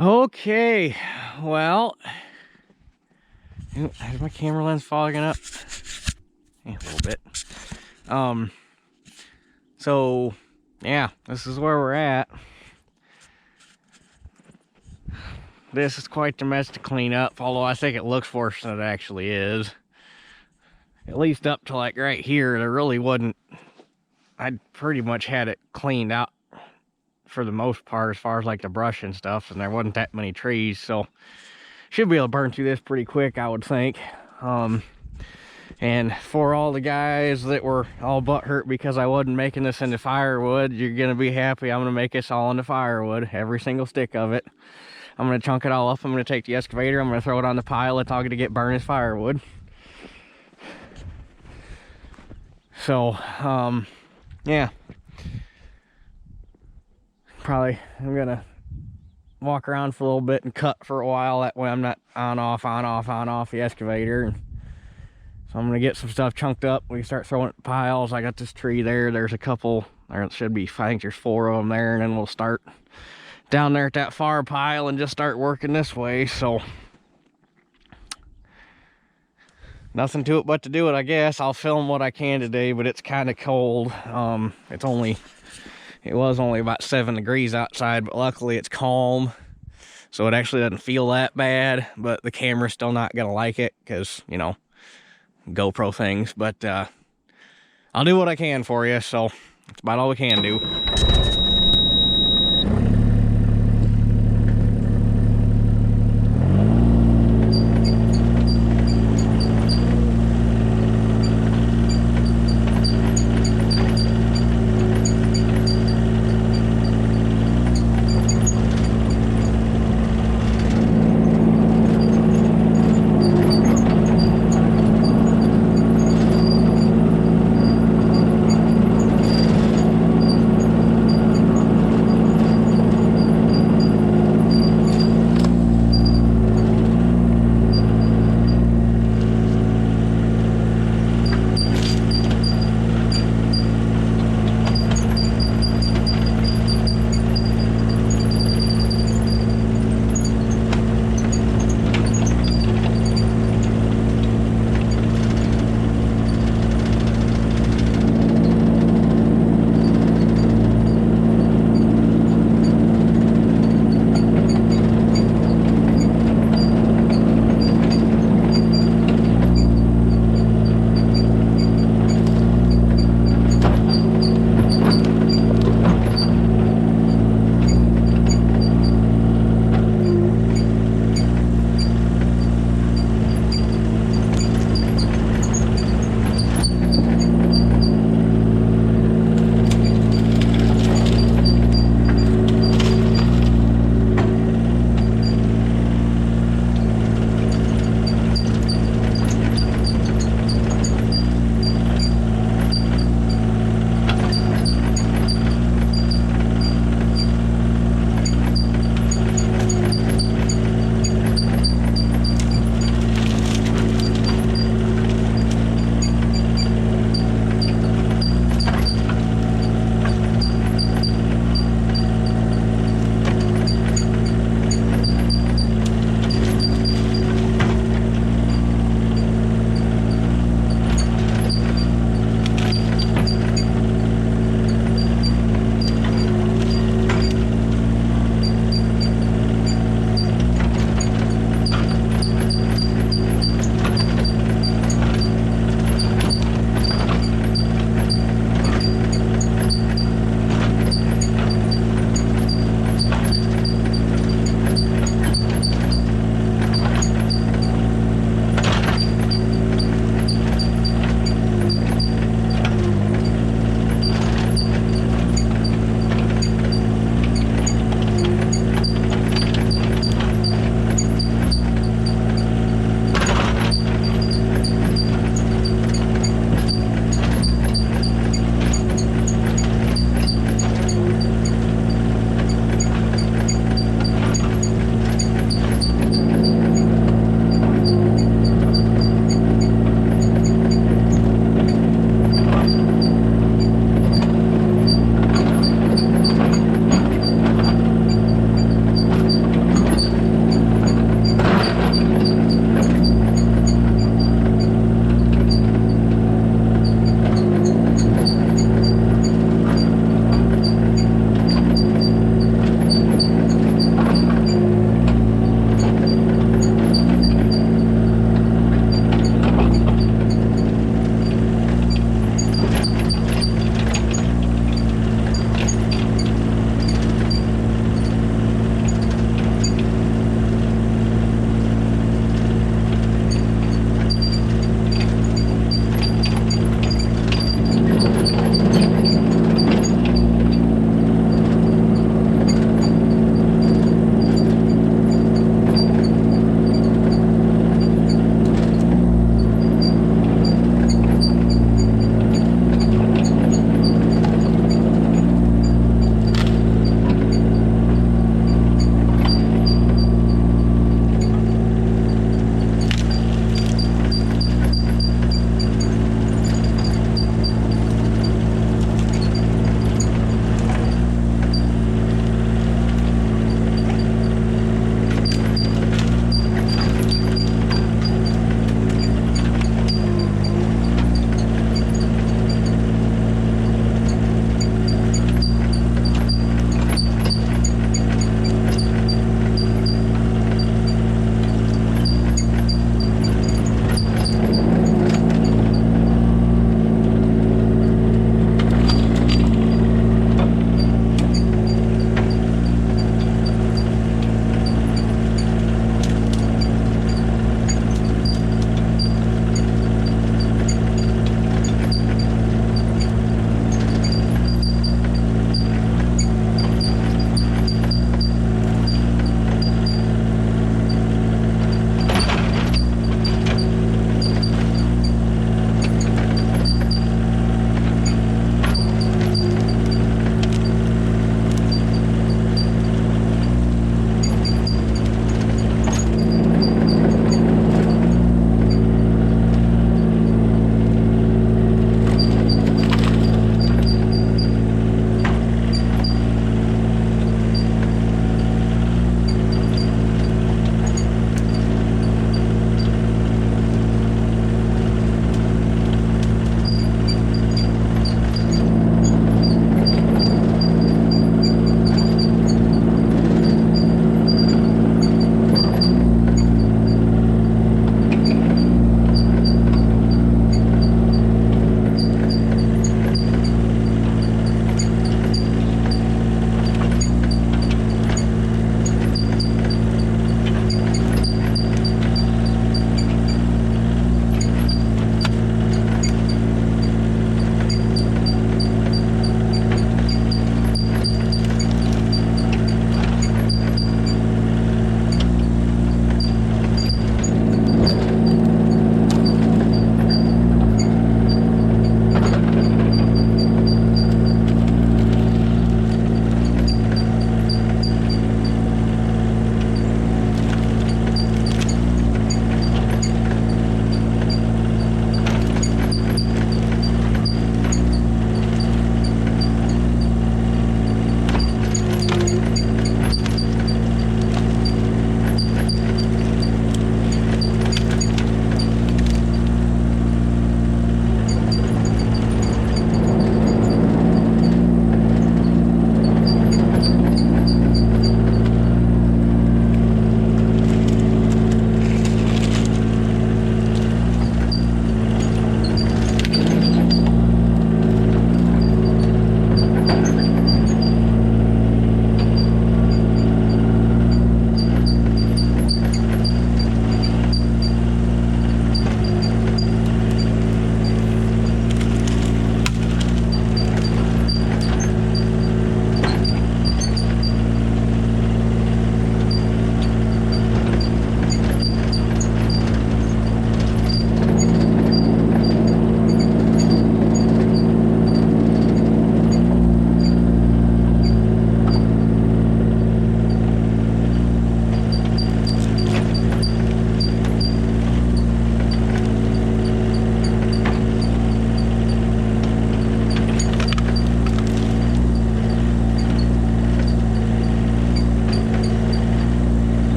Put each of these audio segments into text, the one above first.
Okay, well, is my camera lens fogging up? Yeah, a little bit. So yeah, this is where we're at. This is quite the mess to clean up, although I think it looks worse than it actually is. At least up to like right here, there really wasn't. I'd pretty much had it cleaned out for the most part as far as like the brush and stuff, and there wasn't that many trees, so should be able to burn through this pretty quick, I would think. And for all the guys that were all butthurt because I wasn't making this into firewood, you're gonna be happy. I'm gonna make this all into firewood, every single stick of it. I'm gonna chunk it all up. I'm gonna take the excavator, I'm gonna throw it on the pile. It's all gonna get burned as firewood. So yeah, probably I'm gonna walk around for a little bit and cut for a while. That way I'm not on off the excavator. So I'm gonna get some stuff chunked up. We can start throwing it in piles. I got this tree there. There's a couple, there should be, I think there's 4 of them there, and then we'll start down there at that far pile and just start working this way. So nothing to it but to do it, I guess. I'll film what I can today, but it's kind of cold. It was only about 7 degrees outside, but luckily it's calm, so it actually doesn't feel that bad. But the camera's still not gonna like it because, you know, GoPro things. But I'll do what I can for you, so that's about all we can do.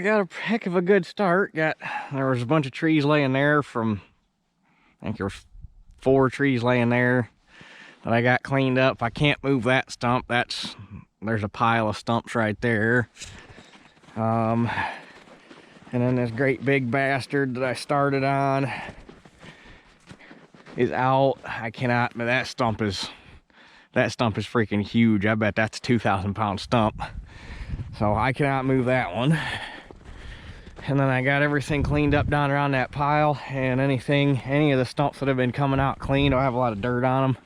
got a heck of a good start. There was a bunch of trees laying there from, I think there was 4 trees laying there that I got cleaned up. I can't move that stump. There's a pile of stumps right there. And then this great big bastard that I started on is out. I cannot, but that stump is freaking huge. I bet that's a 2,000 pound stump. So I cannot move that one. And then I got everything cleaned up down around that pile, and any of the stumps that have been coming out clean, I have a lot of dirt on them.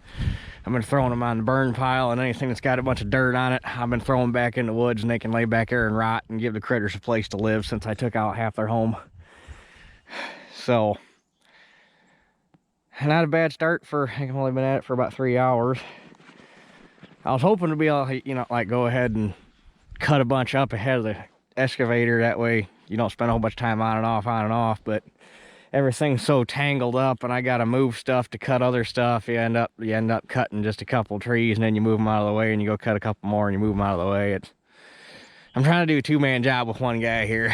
I've been throwing them on the burn pile, and anything that's got a bunch of dirt on it, I've been throwing back in the woods, and they can lay back there and rot and give the critters a place to live since I took out half their home. So, not a bad start for, I've only been at it for about 3 hours. I was hoping to be able to, you know, like go ahead and cut a bunch up ahead of the excavator. That way you don't spend a whole bunch of time on and off, but everything's so tangled up, and I gotta move stuff to cut other stuff. You end up cutting just a couple trees, and then you move them out of the way, and you go cut a couple more and you move them out of the way. I'm trying to do a 2-man job with one guy here.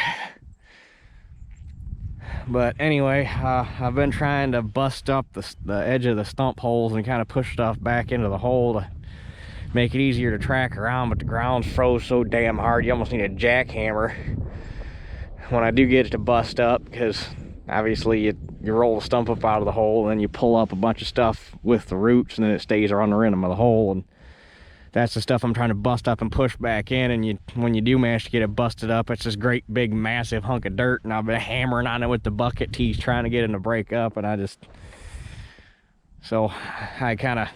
But anyway, I've been trying to bust up the edge of the stump holes and kind of push stuff back into the hole to make it easier to track around, but the ground's froze so damn hard you almost need a jackhammer when I do get it to bust up, because obviously you roll the stump up out of the hole, and then you pull up a bunch of stuff with the roots, and then it stays around the rim of the hole, and that's the stuff I'm trying to bust up and push back in. And when you do manage to get it busted up, it's this great big massive hunk of dirt, and I've been hammering on it with the bucket teeth trying to get it to break up, and so I kind of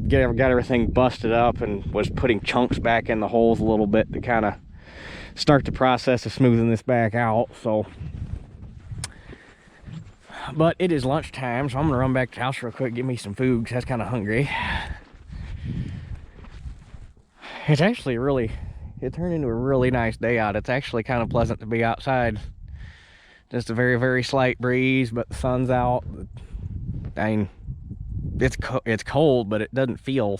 got everything busted up and was putting chunks back in the holes a little bit to kind of start the process of smoothing this back out. So, but it is lunchtime, so I'm gonna run back to the house real quick, get me some food, because I was kind of hungry. It's actually it turned into a really nice day out. It's actually kind of pleasant to be outside. Just a very, very slight breeze, but the sun's out. I mean, it's cold, but it doesn't feel,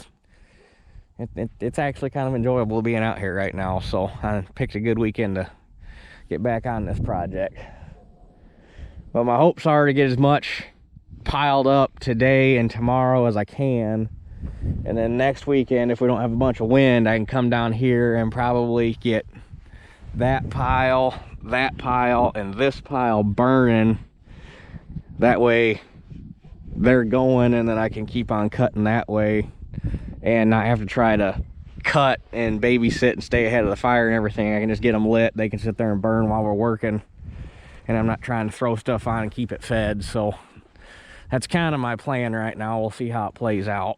it's actually kind of enjoyable being out here right now. So I picked a good weekend to get back on this project. But my hopes are to get as much piled up today and tomorrow as I can, and then next weekend, if we don't have a bunch of wind, I can come down here and probably get that pile, and this pile burning. That way they're going, and then I can keep on cutting that way and not have to try to cut and babysit and stay ahead of the fire and everything. I can just get them lit. They can sit there and burn while we're working, and I'm not trying to throw stuff on and keep it fed. So that's kind of my plan right now. We'll see how it plays out,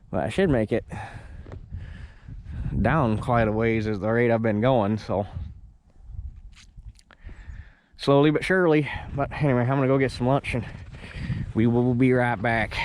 but I should make it down quite a ways as the rate I've been going. So slowly but surely. But anyway, I'm gonna go get some lunch, and we will be right back.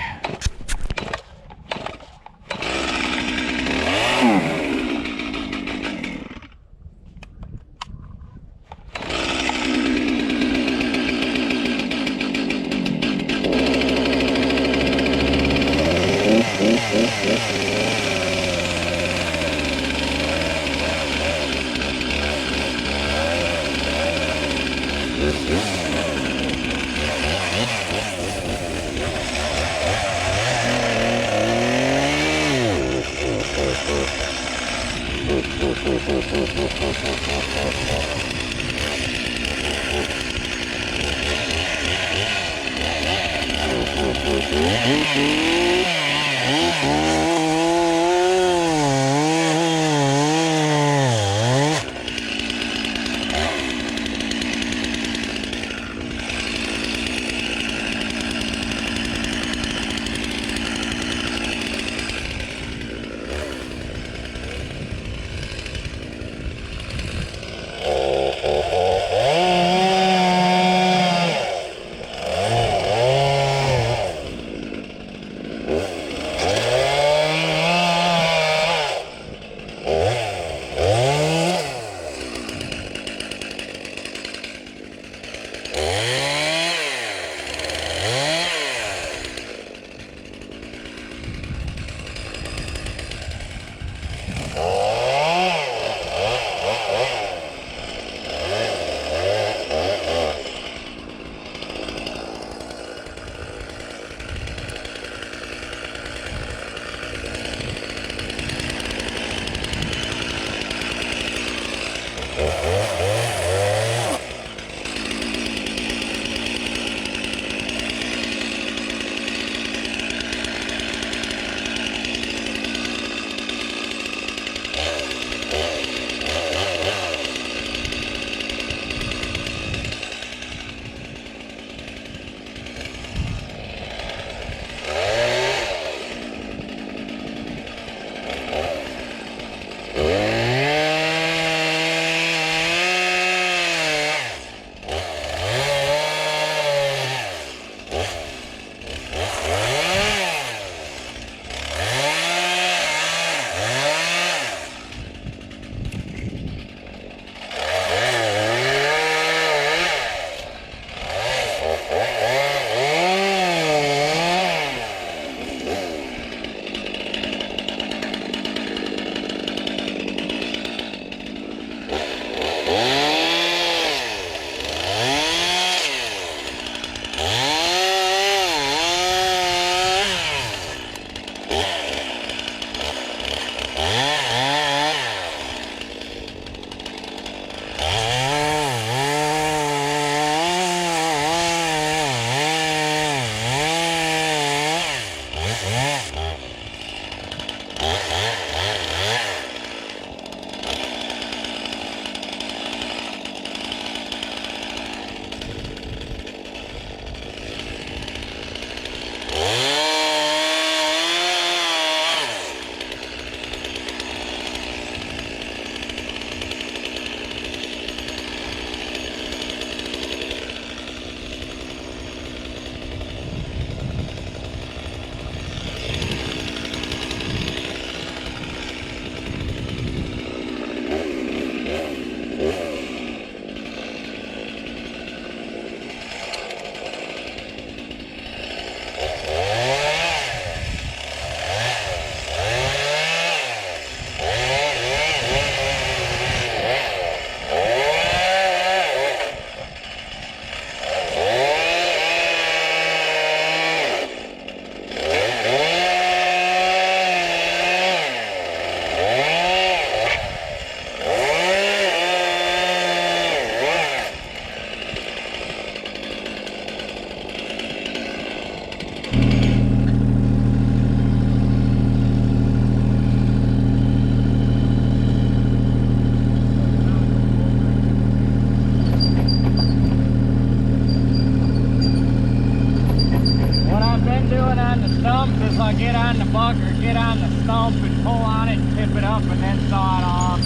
thump and pull on it and tip it up and then saw it off.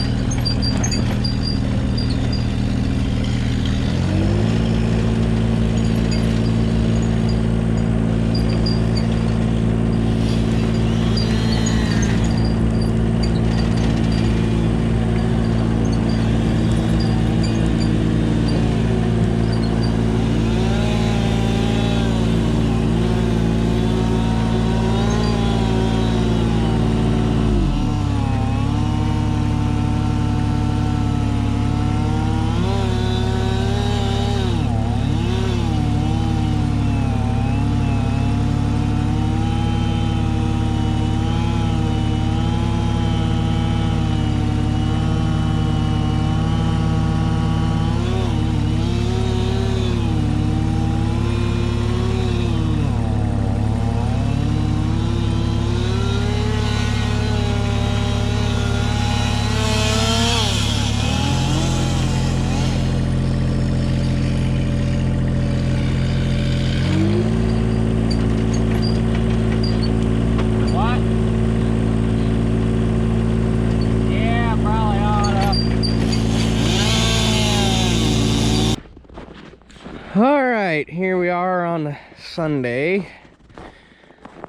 All right, here we are on Sunday.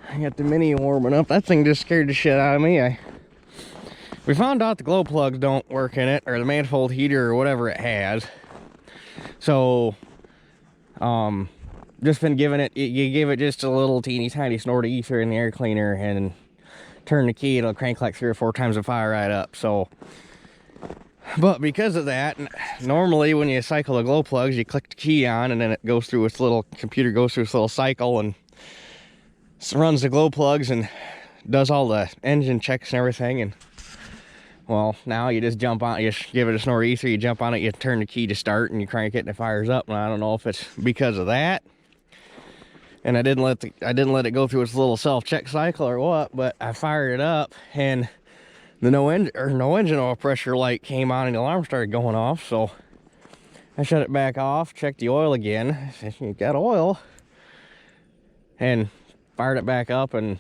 I got the Mini warming up. That thing just scared the shit out of me. We found out the glow plugs don't work in it, or the manifold heater, or whatever it has. So, just been giving it, you give it just a little teeny tiny snort of ether in the air cleaner and turn the key, it'll crank like 3 or 4 times and fire right up. So, but because of that, normally when you cycle the glow plugs, you click the key on and then it goes through its little, computer goes through its little cycle and runs the glow plugs and does all the engine checks and everything. And well, now you just jump on, you just give it a snort ether, you jump on it, you turn the key to start and you crank it and it fires up. And I don't know if it's because of that, and I didn't let it go through its little self-check cycle or what, but I fired it up and the no engine oil pressure light came on and the alarm started going off. So I shut it back off, checked the oil again. I said, you got oil, and fired it back up. And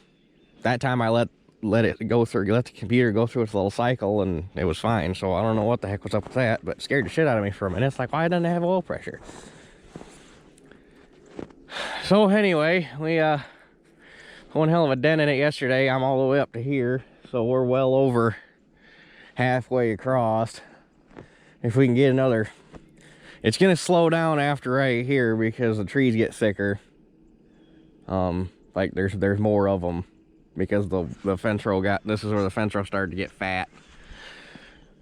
that time I let it go through, let the computer go through its little cycle, and it was fine. So I don't know what the heck was up with that, but it scared the shit out of me for a minute. It's like, why doesn't it have oil pressure? So anyway, we one hell of a dent in it yesterday. I'm all the way up to here, so we're well over halfway across. If we can get another, it's gonna slow down after right here because the trees get thicker. Like there's more of them because the fence row this is where the fence row started to get fat.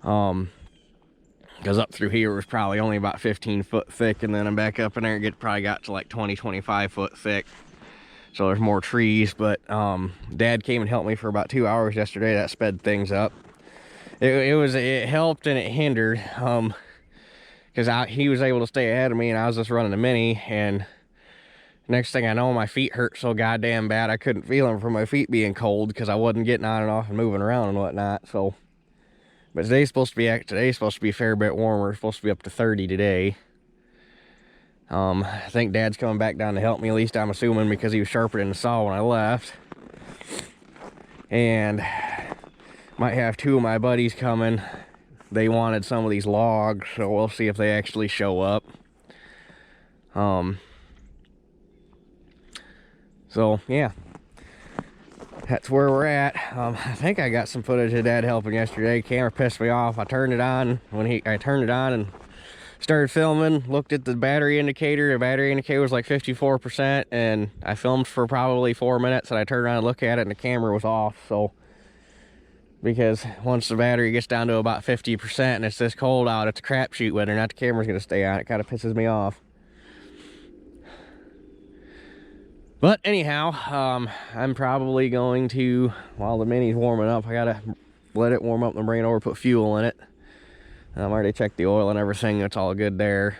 Because up through here was probably only about 15 foot thick, and then I'm back up in there, probably got to like 20-25 foot thick. So there's more trees. But Dad came and helped me for about 2 hours yesterday. That sped things up. It helped and it hindered, because he was able to stay ahead of me and I was just running the Mini, and next thing I know, my feet hurt so goddamn bad I couldn't feel them from my feet being cold because I wasn't getting on and off and moving around and whatnot. So, but today's supposed to be a fair bit warmer. It's supposed to be up to 30 today. I think Dad's coming back down to help me, at least I'm assuming, because he was sharpening the saw when I left. And might have 2 of my buddies coming. They wanted some of these logs, so we'll see if they actually show up. So yeah, that's where we're at. I think I got some footage of Dad helping yesterday. Camera pissed me off. I turned it on I turned it on and started filming. Looked at the battery indicator. The battery indicator was like 54%, and I filmed for probably 4 minutes. And I turned around and looked at it, and the camera was off. So, because once the battery gets down to about 50% and it's this cold out, it's a crapshoot whether or not the camera's gonna stay on. It kind of pisses me off. But anyhow, I'm probably going to, while the Mini's warming up, I gotta let it warm up and bring it over, put fuel in it. And I've already checked the oil and everything, it's all good there.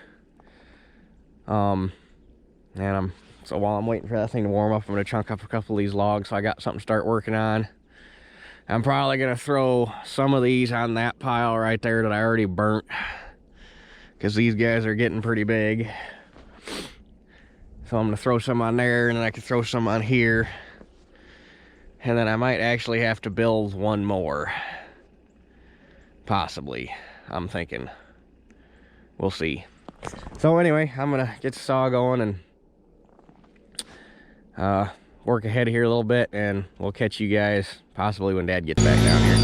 So while I'm waiting for that thing to warm up, I'm gonna chunk up a couple of these logs so I got something to start working on. I'm probably gonna throw some of these on that pile right there that I already burnt, because these guys are getting pretty big. So I'm gonna throw some on there, and then I can throw some on here. And then I might actually have to build one more. Possibly. I'm thinking. We'll see. So anyway, I'm gonna get the saw going and work ahead here a little bit, and we'll catch you guys possibly when Dad gets back down here.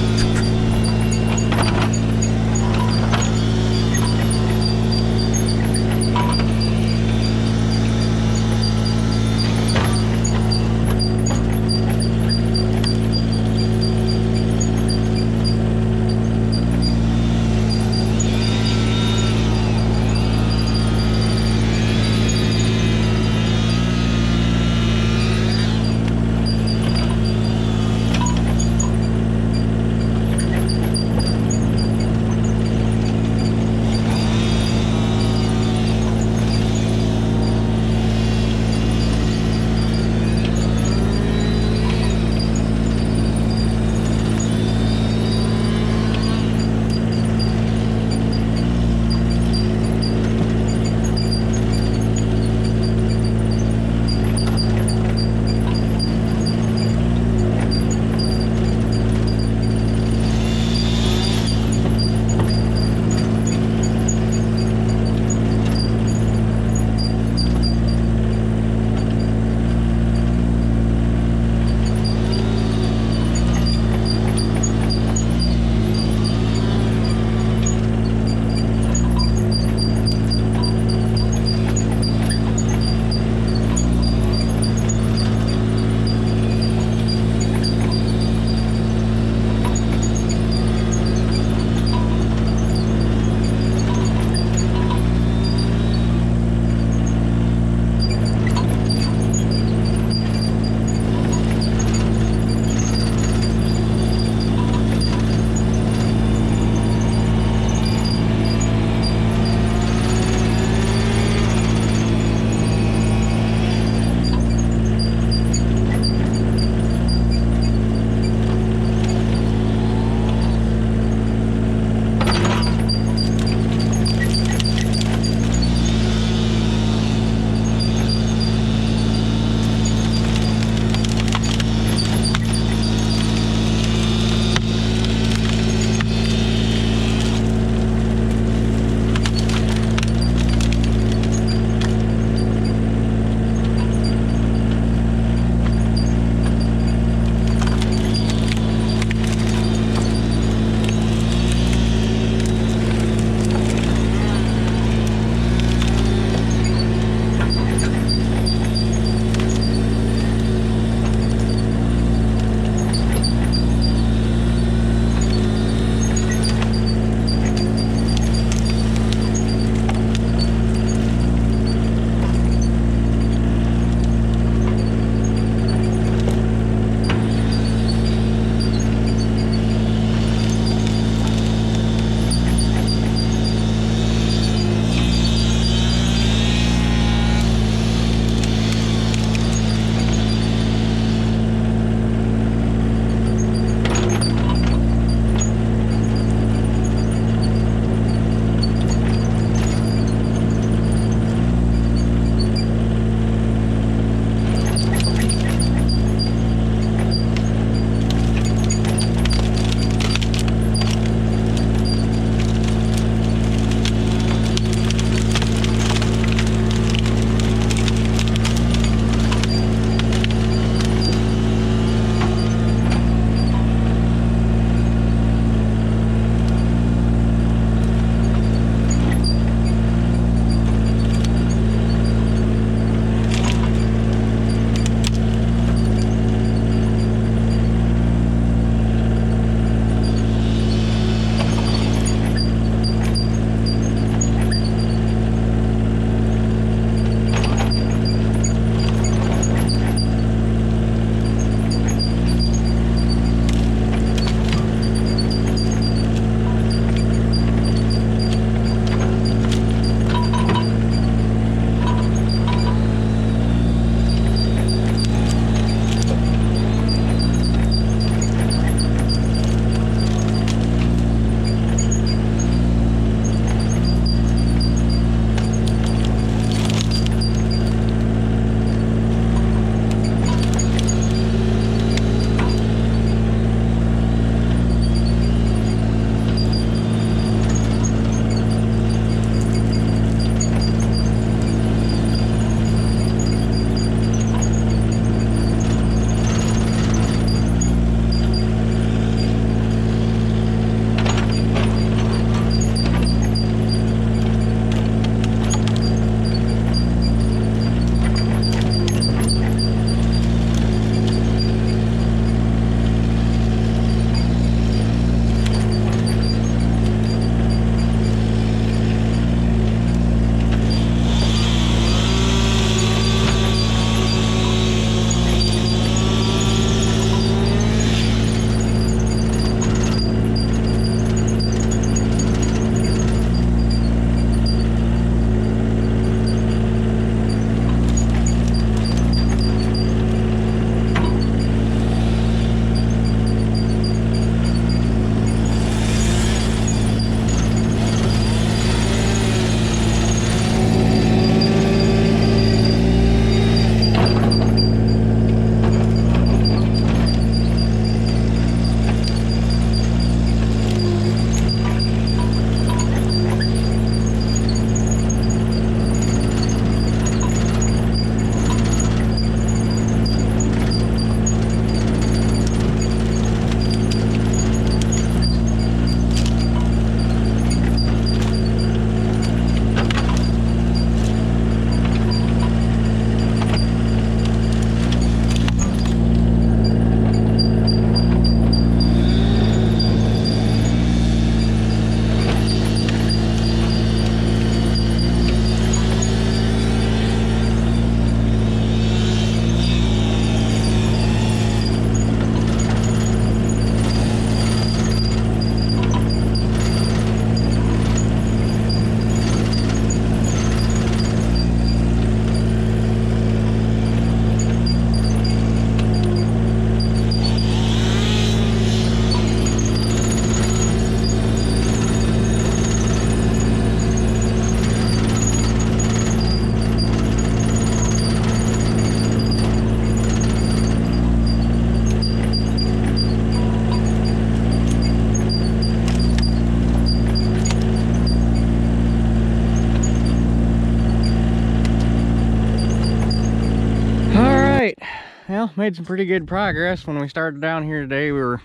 Well, made some pretty good progress. When we started down here today, we were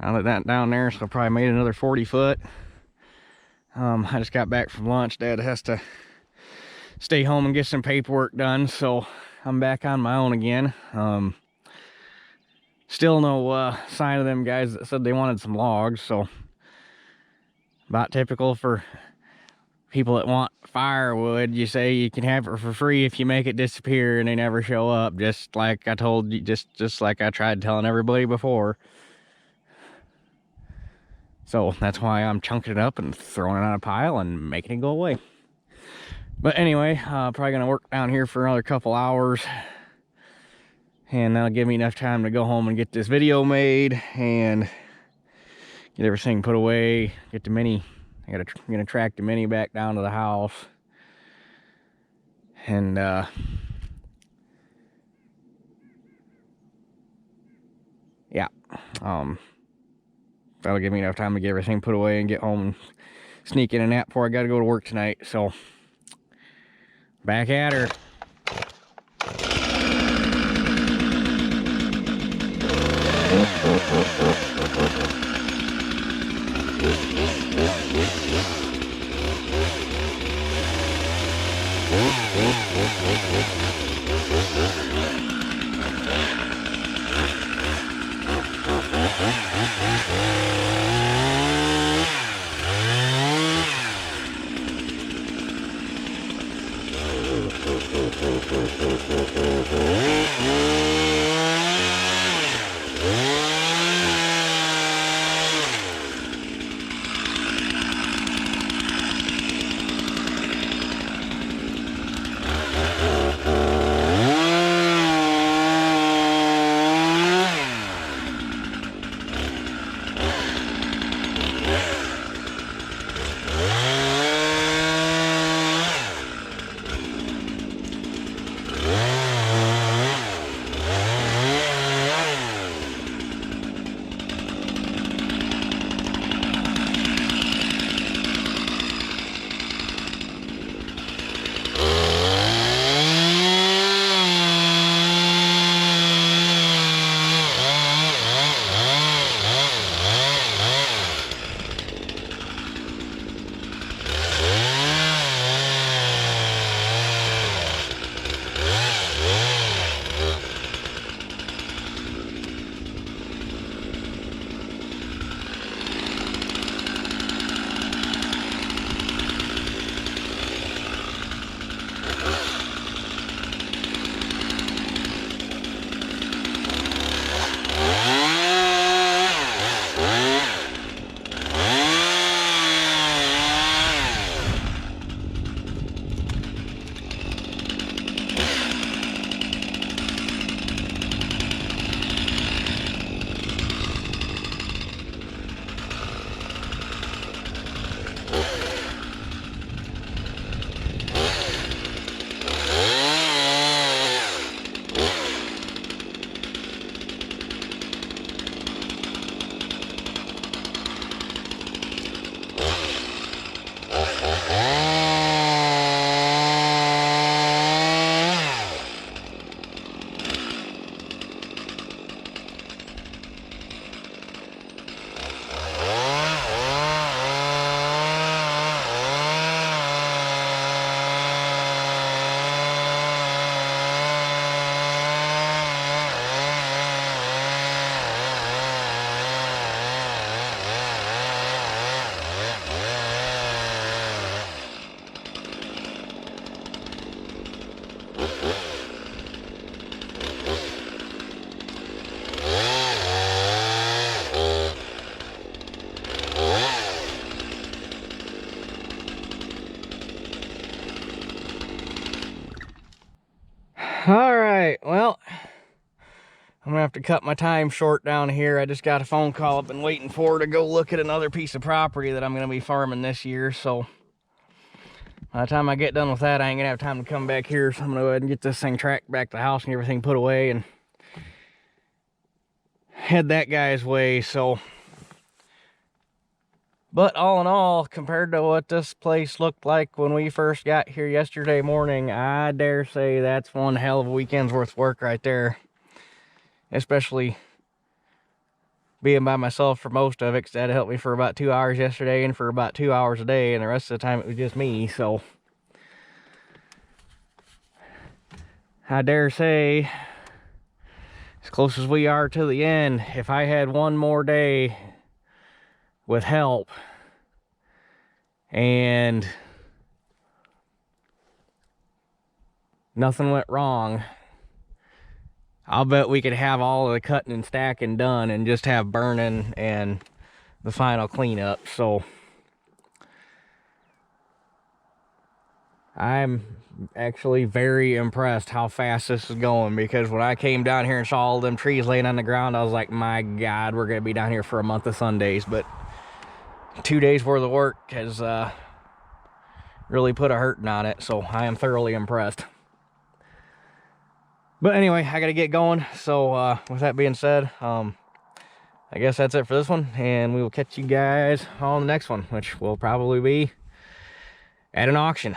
out of that down there, so probably made another 40 foot. I just got back from lunch. Dad has to stay home and get some paperwork done, so I'm back on my own again. Still no sign of them guys that said they wanted some logs, so about typical for people that want firewood. You say you can have it for free if you make it disappear, and they never show up, just like I told you, just like I tried telling everybody before. So that's why I'm chunking it up and throwing it on a pile and making it go away. But anyway, probably gonna work down here for another couple hours, and that'll give me enough time to go home and get this video made and get everything put away, get the Mini. I'm gonna track the Mini back down to the house, and yeah, that'll give me enough time to get everything put away and get home and sneak in a nap before I gotta go to work tonight. So back at her. All right, well, I'm gonna have to cut my time short down here. I just got a phone call I've been waiting for to go look at another piece of property that I'm gonna be farming this year. So by the time I get done with that, I ain't gonna have time to come back here. So I'm gonna go ahead and get this thing tracked back to the house and everything put away and head that guy's way. So, but all in all, compared to what this place looked like when we first got here yesterday morning, I dare say that's one hell of a weekend's worth of work right there. especially being by myself for most of it, because that helped me for about 2 hours yesterday and for about 2 hours a day, and the rest of the time it was just me. So I dare say, as close as we are to the end, if I had one more day with help and nothing went wrong, I'll bet we could have all of the cutting and stacking done and just have burning and the final cleanup. So I'm actually very impressed how fast this is going, because when I came down here and saw all them trees laying on the ground, I was like, my God, we're gonna be down here for a month of Sundays. But 2 days worth of work has really put a hurting on it, so I am thoroughly impressed. But anyway, I gotta get going. So with that being said, I guess that's it for this one, and we will catch you guys on the next one, which will probably be at an auction.